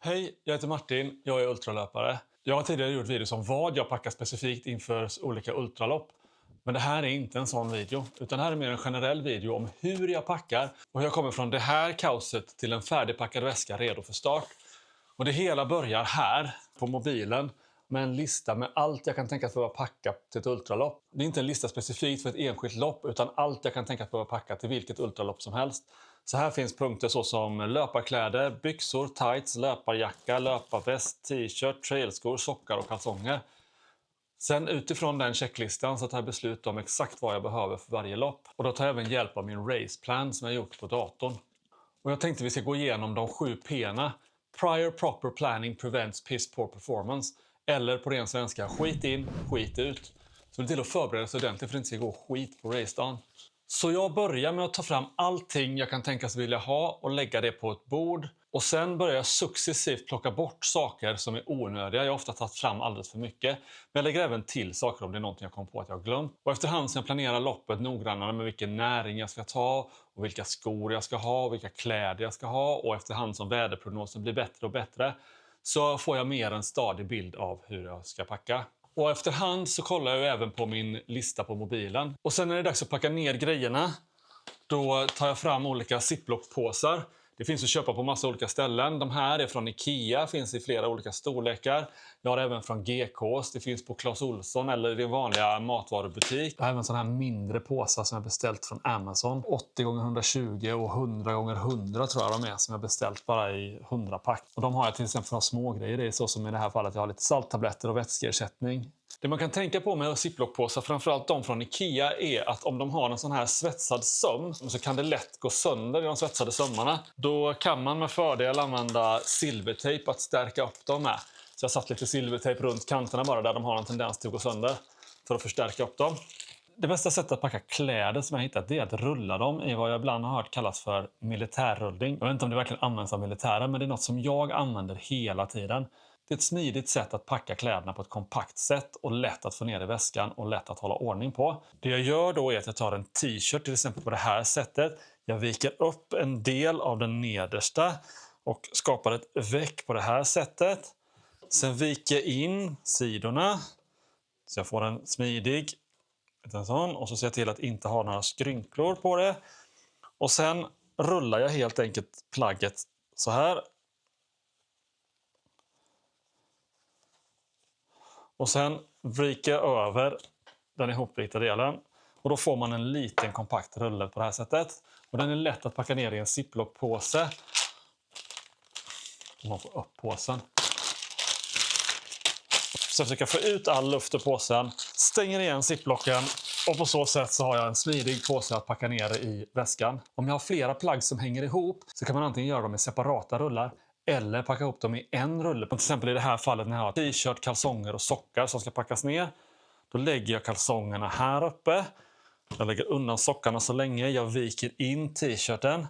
Hej, jag heter Martin. Jag är ultralöpare. Jag har tidigare gjort videos om vad jag packar specifikt inför olika ultralopp. Men det här är inte en sån video, utan det här är mer en generell video om hur jag packar och hur jag kommer från det här kaoset till en färdigpackad väska redo för start. Och det hela börjar här på mobilen med en lista med allt jag kan tänkas behöva packa till ett ultralopp. Det är inte en lista specifikt för ett enskilt lopp, utan allt jag kan tänkas behöva packa till vilket ultralopp som helst. Så här finns punkter såsom löparkläder, byxor, tights, löparjacka, löparväst, t-shirt, trailskor, sockar och kalsonger. Sen utifrån den checklistan så tar jag beslut om exakt vad jag behöver för varje lopp. Och då tar jag även hjälp av min raceplan som jag gjort på datorn. Och jag tänkte vi ska gå igenom de 7 P:na. Prior proper planning prevents piss poor performance. Eller på ren svenska, skit in, skit ut. Så det är till att förbereda sig ordentligt för att det inte ska gå skit på racedagen. Så jag börjar med att ta fram allting jag kan tänkas vilja ha och lägga det på ett bord. Och sen börjar jag successivt plocka bort saker som är onödiga. Jag har ofta tagit fram alldeles för mycket. Men jag lägger även till saker om det är någonting jag kom på att jag har glömt. Och efterhand som jag planerar loppet noggrannare med vilken näring jag ska ta och vilka skor jag ska ha och vilka kläder jag ska ha. Och efterhand som väderprognosen blir bättre och bättre så får jag mer en stadig bild av hur jag ska packa. Och efterhand så kollar jag även på min lista på mobilen. Och sen när det är dags att packa ner grejerna, då tar jag fram olika ziplock-påsar. Det finns att köpa på massa olika ställen. De här är från Ikea, finns i flera olika storlekar. Jag har även från GKs, det finns på Clas Ohlson eller i din vanliga matvarubutik. Jag har även sådana här mindre påsar som jag beställt från Amazon. 80x120 och 100x100 tror jag de är, som jag beställt bara i 100-pack. Och de har jag till exempel för små grejer. Det är så som i det här fallet jag har lite salttabletter och vätskeersättning. Det man kan tänka på med ziplockpåsar, framförallt de från Ikea, är att om de har en sån här svetsad söm så kan det lätt gå sönder i de svetsade sömmarna. Då kan man med fördel använda silvertejp att stärka upp dem med. Så jag satt lite silvertejp runt kanterna bara där de har en tendens till att gå sönder för att förstärka upp dem. Det bästa sättet att packa kläder som jag hittat, det är att rulla dem i vad jag ibland har hört kallas för militärrullning. Jag vet inte om det verkligen används av militären, men det är något som jag använder hela tiden. Det är ett smidigt sätt att packa kläderna på ett kompakt sätt och lätt att få ner i väskan och lätt att hålla ordning på. Det jag gör då är att jag tar en t-shirt till exempel på det här sättet. Jag viker upp en del av den nedersta och skapar ett veck på det här sättet. Sen viker jag in sidorna så jag får en smidig sån, och så ser jag till att inte ha några skrynklor på det. Och sen rullar jag helt enkelt plagget så här. Och sen viker jag över den ihopvikta delen. Och då får man en liten kompakt rulle på det här sättet. Och den är lätt att packa ner i en ziplock-påse. Och man får upp påsen. Så jag försöker få ut all luft ur påsen. Stänger igen ziplocken. Och på så sätt så har jag en smidig påse att packa ner i väskan. Om jag har flera plagg som hänger ihop så kan man antingen göra dem i separata rullar eller packa ihop dem i en rulle. Till exempel i det här fallet när jag har t-shirt, kalsonger och sockar som ska packas ner. Då lägger jag kalsongerna här uppe. Jag lägger undan sockarna så länge. Jag viker in t-shirten.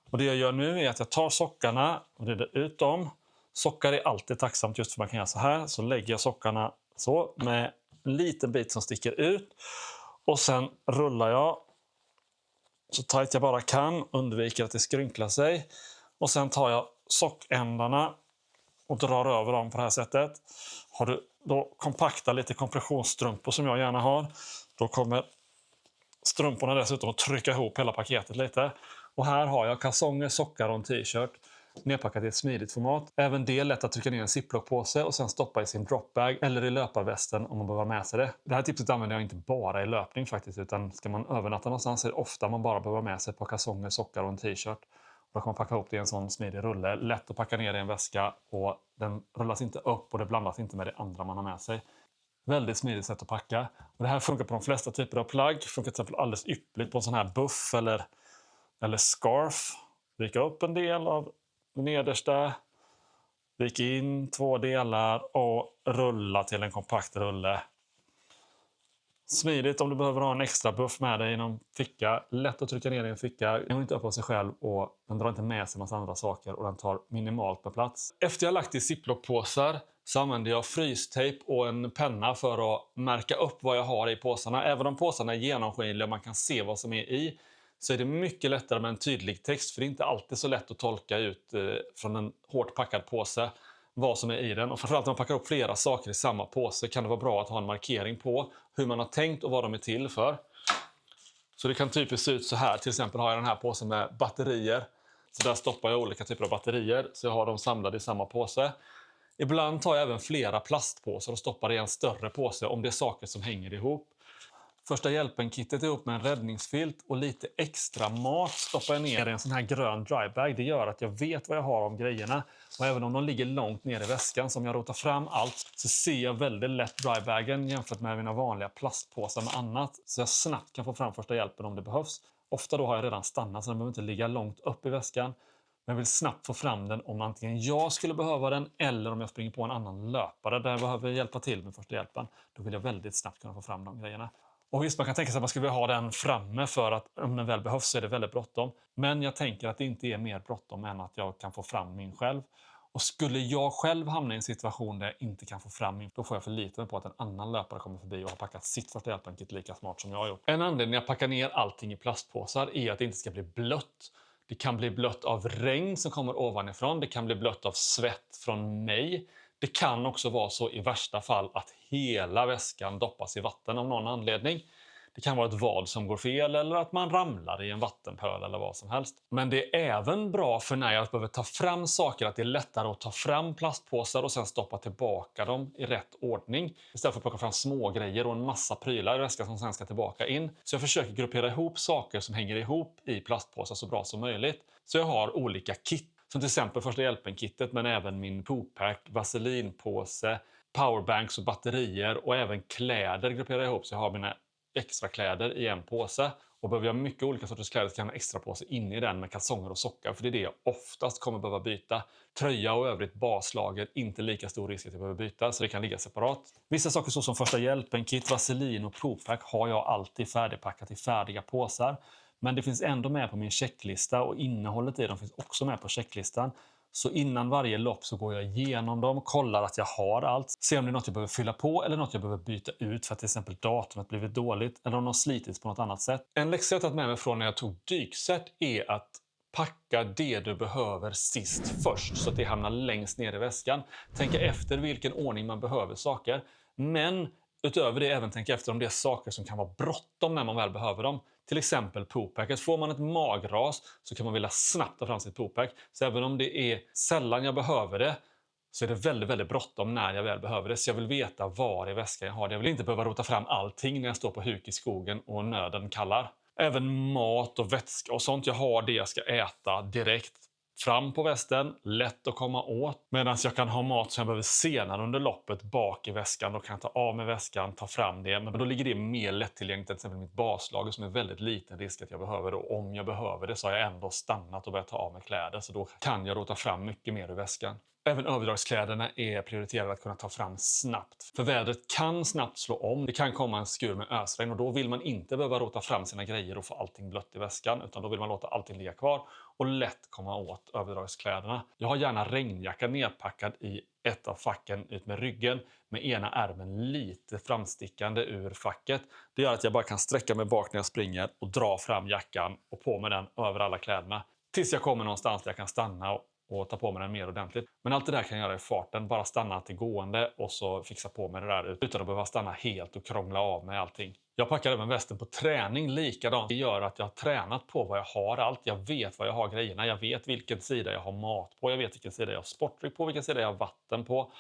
Och det jag gör nu är att jag tar sockarna och rider ut dem. Sockar är alltid tacksamt just för man kan göra så här. Så lägger jag sockarna så med en liten bit som sticker ut. Och sen rullar jag så tajt jag bara kan. Undviker att det skrynklar sig. Och sen tar jag sockändarna och drar över dem på det här sättet. Har du då kompakta lite kompressionsstrumpor som jag gärna har, då kommer strumporna dessutom att trycka ihop hela paketet lite. Och här har jag kalsonger, sockar och en t-shirt nedpackat i ett smidigt format. Även det är lätt att trycka ner en ziplock-påse och sen stoppa i sin dropbag eller i löparvästen om man behöver ha med sig det. Det här tipset använder jag inte bara i löpning faktiskt, utan ska man övernatta någonstans är det ofta man bara behöver ha med sig ett par kalsonger, sockar och en t-shirt. Då kan man packa ihop det i en sån smidig rulle. Lätt att packa ner i en väska och den rullas inte upp och det blandas inte med det andra man har med sig. Väldigt smidigt sätt att packa. Och det här funkar på de flesta typer av plagg. Funkar till exempel alldeles yppligt på en sån här buff eller scarf. Vika upp en del av nedersta. Vika in 2 delar och rulla till en kompakt rulle. Smidigt om du behöver ha en extra buff med dig i någon ficka. Lätt att trycka ner i en ficka. Den går inte upp av sig själv och den drar inte med sig en massa andra saker. Och den tar minimalt med plats. Efter jag lagt i ziplock-påsar så använder jag frystejp och en penna för att märka upp vad jag har i påsarna. Även om påsarna är genomskinliga och man kan se vad som är i, så är det mycket lättare med en tydlig text. För det är inte alltid så lätt att tolka ut från en hårt packad påse vad som är i den. Och framförallt när man packar upp flera saker i samma påse kan det vara bra att ha en markering på hur man har tänkt och vad de är till för. Så det kan typiskt se ut så här. Till exempel har jag den här påsen med batterier. Så där stoppar jag olika typer av batterier. Så jag har dem samlade i samma påse. Ibland tar jag även flera plastpåsar och stoppar i en större påse om det är saker som hänger ihop. Första hjälpen-kittet ihop med en räddningsfilt och lite extra mat stoppar jag ner i en sån här grön drybag. Det gör att jag vet vad jag har om grejerna. Och även om de ligger långt ner i väskan, som jag rotar fram allt, så ser jag väldigt lätt drybagen jämfört med mina vanliga plastpåsar med annat. Så jag snabbt kan få fram första hjälpen om det behövs. Ofta då har jag redan stannat så den behöver inte ligga långt upp i väskan. Men jag vill snabbt få fram den om antingen jag skulle behöva den eller om jag springer på en annan löpare där jag behöver hjälpa till med första hjälpen. Då vill jag väldigt snabbt kunna få fram de grejerna. Och visst, man kan tänka sig att man skulle vilja ha den framme för att om den väl behövs så är det väldigt bråttom. Men jag tänker att det inte är mer bråttom än att jag kan få fram min själv. Och skulle jag själv hamna i en situation där jag inte kan få fram min, då får jag förlita mig på att en annan löpare kommer förbi och har packat sitt första hjälpen-kit lika smart som jag har gjort. En anledning att packa ner allting i plastpåsar är att det inte ska bli blött. Det kan bli blött av regn som kommer ovanifrån. Det kan bli blött av svett från mig. Det kan också vara så i värsta fall att hela väskan doppas i vatten av någon anledning. Det kan vara ett vad som går fel eller att man ramlar i en vattenpöl eller vad som helst. Men det är även bra för när jag behöver ta fram saker att det är lättare att ta fram plastpåsar och sen stoppa tillbaka dem i rätt ordning. Istället för att plocka fram små grejer och en massa prylar i väskan som sen ska tillbaka in. Så jag försöker gruppera ihop saker som hänger ihop i plastpåsar så bra som möjligt. Så jag har olika kit. Som till exempel första hjälpen-kittet men även min pooppack, vaselinpåse, powerbanks och batterier och även kläder grupperar jag ihop så jag har mina extra kläder i en påse. Och behöver jag mycket olika sorters kläder så kan jag ha en extra påse inne i den med kalsonger och sockar. För det är det jag oftast kommer behöva byta. Tröja och övrigt baslager, inte lika stor risk att jag behöver byta så det kan ligga separat. Vissa saker så som första hjälpen-kit, vaselin och pooppack har jag alltid färdigpackat i färdiga påsar. Men det finns ändå med på min checklista och innehållet i dem finns också med på checklistan. Så innan varje lopp så går jag igenom dem, kollar att jag har allt. Ser om det är något jag behöver fylla på eller något jag behöver byta ut för att till exempel datumet blivit dåligt eller om de slitits på något annat sätt. En läxa jag tagit med mig från när jag tog dykset är att packa det du behöver sist först så att det hamnar längst ner i väskan. Tänka efter vilken ordning man behöver saker. Men utöver det även tänka efter om det är saker som kan vara bråttom när man väl behöver dem. Till exempel pooppacket. Får man ett magras så kan man vilja snabbt ta fram sitt pooppack. Så även om det är sällan jag behöver det så är det väldigt, väldigt bråttom när jag väl behöver det. Så jag vill veta var i väskan jag har det. Jag vill inte behöva rota fram allting när jag står på huk i skogen och nöden kallar. Även mat och vätska och sånt. Jag har det jag ska äta direkt fram på västen, lätt att komma åt. Medan jag kan ha mat som jag behöver senare under loppet bak i väskan. Då kan jag ta av med väskan, ta fram det. Men då ligger det mer lättillgängligt än till exempel mitt baslager som är väldigt liten risk att jag behöver det. Och om jag behöver det så har jag ändå stannat och börjat ta av med kläder. Så då kan jag rota fram mycket mer ur väskan. Även överdragskläderna är prioriterade att kunna ta fram snabbt. För vädret kan snabbt slå om. Det kan komma en skur med ösregn och då vill man inte behöva rota fram sina grejer och få allting blött i väskan. Utan då vill man låta allting ligga kvar och lätt komma åt överdragskläderna. Jag har gärna regnjacka nedpackad i ett av facken ut med ryggen med ena ärmen lite framstickande ur facket. Det gör att jag bara kan sträcka mig bak när jag springer och dra fram jackan och på med den över alla kläderna. Tills jag kommer någonstans där jag kan stanna och ta på mig den mer ordentligt. Men allt det där kan jag göra i farten. Bara stanna till gående och så fixa på mig det där utan att behöva stanna helt och krångla av med allting. Jag packar även västen på träning likadant. Det gör att jag har tränat på vad jag har allt. Jag vet vad jag har grejerna. Jag vet vilken sida jag har mat på. Jag vet vilken sida jag har sportdryck på. Vilken sida jag har vatten på.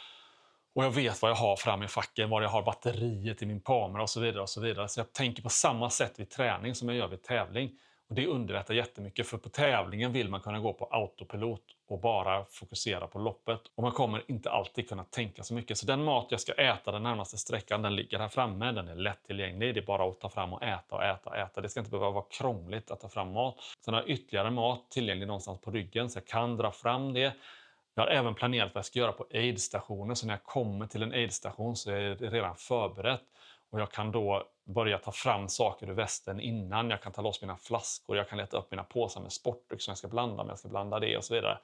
Och jag vet vad jag har fram i facken. Var jag har batteriet i min kamera och så vidare och så vidare. Så jag tänker på samma sätt vid träning som jag gör vid tävling. Och det underlättar jättemycket för på tävlingen vill man kunna gå på autopilot och bara fokusera på loppet. Och man kommer inte alltid kunna tänka så mycket. Så den mat jag ska äta den närmaste sträckan den ligger här framme. Den är lättillgänglig. Det är bara att ta fram och äta och äta och äta. Det ska inte behöva vara krångligt att ta fram mat. Sen har jag ytterligare mat tillgänglig någonstans på ryggen så jag kan dra fram det. Jag har även planerat vad jag ska göra på aidstationen. Så när jag kommer till en aidstation så är det redan förberett. Och jag kan då börja ta fram saker ur västen innan. Jag kan ta loss mina flaskor. Jag kan leta upp mina påsar med sportdryck som jag ska blanda. Men jag ska blanda det och så vidare.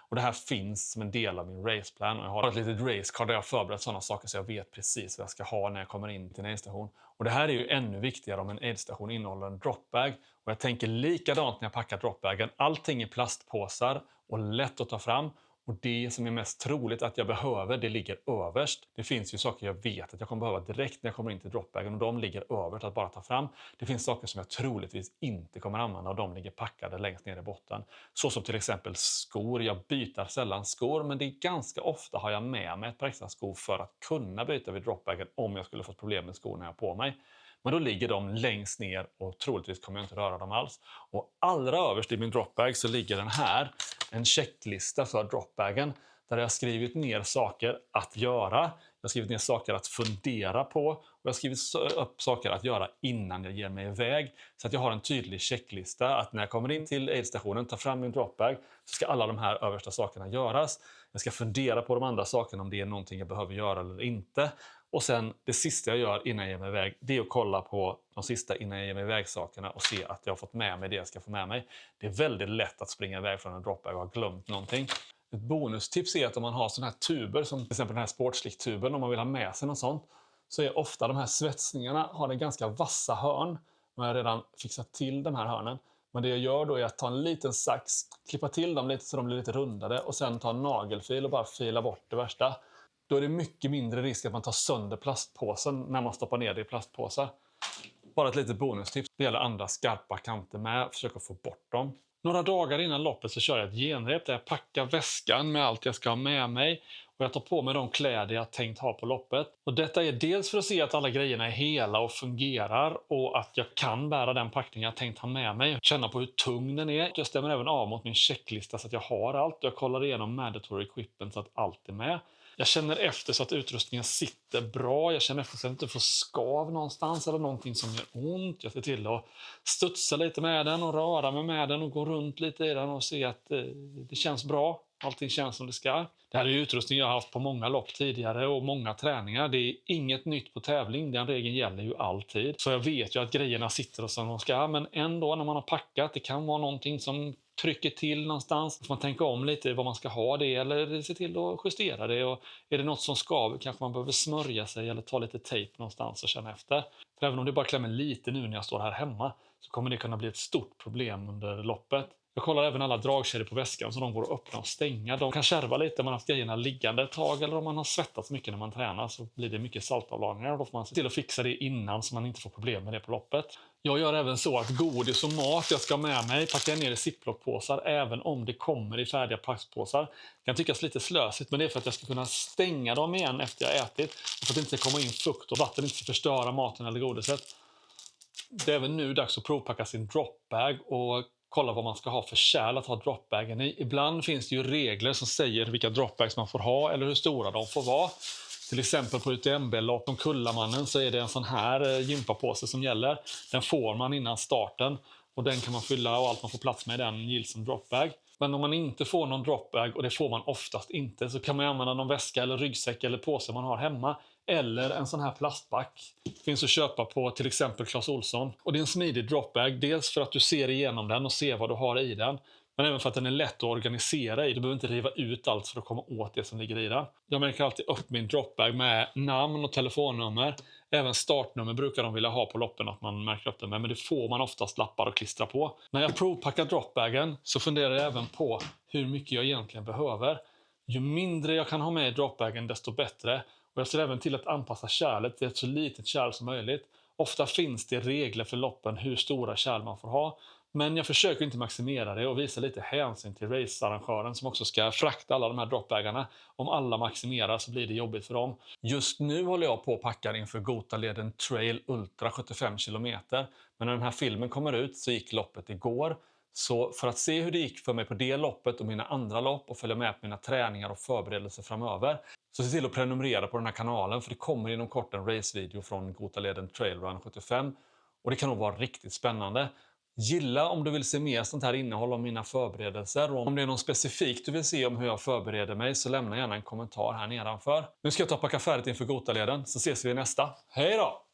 Och det här finns som en del av min raceplan. Och jag har ett litet racecard där jag har förberett sådana saker så jag vet precis vad jag ska ha när jag kommer in till en aidstation. Och det här är ju ännu viktigare om en aidstation innehåller en dropbag. Och jag tänker likadant när jag packar dropbagen. Allting är plastpåsar och lätt att ta fram. Och det som är mest troligt att jag behöver, det ligger överst. Det finns ju saker jag vet att jag kommer behöva direkt när jag kommer in till dropbagen och de ligger överst att bara ta fram. Det finns saker som jag troligtvis inte kommer använda och de ligger packade längst ner i botten. Så som till exempel skor. Jag byter sällan skor men det är ganska ofta har jag med mig ett par extra skor för att kunna byta vid dropbagen om jag skulle få problem med skorna jag har på mig. Men då ligger de längst ner och troligtvis kommer jag inte röra dem alls. Och allra överst i min dropbag så ligger den här, en checklista för dropbagen. Där jag har skrivit ner saker att göra, jag har skrivit ner saker att fundera på och jag har skrivit upp saker att göra innan jag ger mig iväg. Så att jag har en tydlig checklista att när jag kommer in till aidstationen, tar fram min dropbag, så ska alla de här översta sakerna göras. Jag ska fundera på de andra sakerna om det är någonting jag behöver göra eller inte. Och sen det sista jag gör innan jag ger mig iväg, det är att kolla på de sista innan jag ger mig iväg sakerna och se att jag har fått med mig det jag ska få med mig. Det är väldigt lätt att springa iväg från en dropbag och ha glömt någonting. Ett bonustips är att om man har sådana här tuber, som till exempel den här sportslick-tuben, om man vill ha med sig något sånt, så är ofta de här svetsningarna har en ganska vassa hörn. Man har redan fixat till de här hörnen. Men det jag gör då är att ta en liten sax, klippa till dem lite så de blir lite rundade och sen ta en nagelfil och bara fila bort det värsta. Då är det mycket mindre risk att man tar sönder plastpåsen när man stoppar ner det i plastpåsar. Bara ett litet bonustips. Det gäller andra skarpa kanter med. Försöka få bort dem. Några dagar innan loppet så kör jag ett genrep där jag packar väskan med allt jag ska ha med mig. Och jag tar på mig de kläder jag tänkt ha på loppet. Och detta är dels för att se att alla grejerna är hela och fungerar. Och att jag kan bära den packning jag tänkt ha med mig. Känna på hur tung den är. Jag stämmer även av mot min checklista så att jag har allt. Jag kollar igenom mandatory equipment så att allt är med. Jag känner efter så att utrustningen sitter bra. Jag känner efter så att jag inte får skav någonstans eller någonting som gör ont. Jag ser till att studsa lite med den och röra mig med den och gå runt lite i den och se att det känns bra. Allting känns som det ska. Det här är utrustning jag har haft på många lopp tidigare och många träningar. Det är inget nytt på tävling. Den regeln gäller ju alltid. Så jag vet ju att grejerna sitter och som de ska. Men ändå när man har packat, det kan vara någonting som trycker till någonstans. Så man tänker om lite vad man ska ha det eller se till att justera det. Och är det något som skaver kanske man behöver smörja sig eller ta lite tejp någonstans och känna efter. För även om det bara klämmer lite nu när jag står här hemma så kommer det kunna bli ett stort problem under loppet. Jag kollar även alla dragkedjor på väskan så de går att öppna och stänga. De kan kärva lite om man har haft grejerna liggande ett tag eller om man har svettats mycket när man tränar så blir det mycket saltavlagringar och då får man se till att fixa det innan så man inte får problem med det på loppet. Jag gör även så att godis och mat jag ska ha med mig packar jag ner i ziplockpåsar även om det kommer i färdiga packpåsar. Det kan tyckas lite slösigt men det är för att jag ska kunna stänga dem igen efter jag ätit och för att det inte ska komma in fukt och vatten inte ska förstöra maten eller godiset. Det är även nu dags att provpacka sin dropbag och kolla vad man ska ha för kärl att ha dropbagen i. Ibland finns det ju regler som säger vilka dropbags man får ha eller hur stora de får vara. Till exempel på UTMB-lopp som Kullamannen så är det en sån här gympapåse som gäller. Den får man innan starten och den kan man fylla och allt man får plats med i den gills som dropbag. Men om man inte får någon dropbag, och det får man oftast inte, så kan man använda någon väska eller ryggsäck eller påse man har hemma. Eller en sån här plastback. Finns att köpa på till exempel Clas Ohlson. Och det är en smidig dropbag, dels för att du ser igenom den och ser vad du har i den. Men även för att den är lätt att organisera i. Du behöver inte riva ut allt för att komma åt det som ligger i den. Jag märker alltid upp min dropbag med namn och telefonnummer. Även startnummer brukar de vilja ha på loppen att man märker upp det med. Men det får man oftast lappar och klistra på. När jag provpackar dropbagen så funderar jag även på hur mycket jag egentligen behöver. Ju mindre jag kan ha med i dropbagen desto bättre. Och jag ser även till att anpassa kärlet till ett så litet kärl som möjligt. Ofta finns det regler för loppen hur stora kärl man får ha. Men jag försöker inte maximera det och visa lite hänsyn till racearrangören som också ska frakta alla de här dropbagarna. Om alla maximerar så blir det jobbigt för dem. Just nu håller jag på att packa inför Gotaleden Trail Ultra 75 km. Men när den här filmen kommer ut så gick loppet igår. Så för att se hur det gick för mig på det loppet och mina andra lopp och följa med på mina träningar och förberedelser framöver, så se till att prenumerera på den här kanalen för det kommer inom kort en racevideo från Gotaleden Trail Run 75 och det kan nog vara riktigt spännande. Gilla om du vill se mer sånt här innehåll om mina förberedelser och om det är något specifikt du vill se om hur jag förbereder mig så lämna gärna en kommentar här nedanför. Nu ska jag ta och packa färdigt inför Gotaleden så ses vi i nästa. Hej då!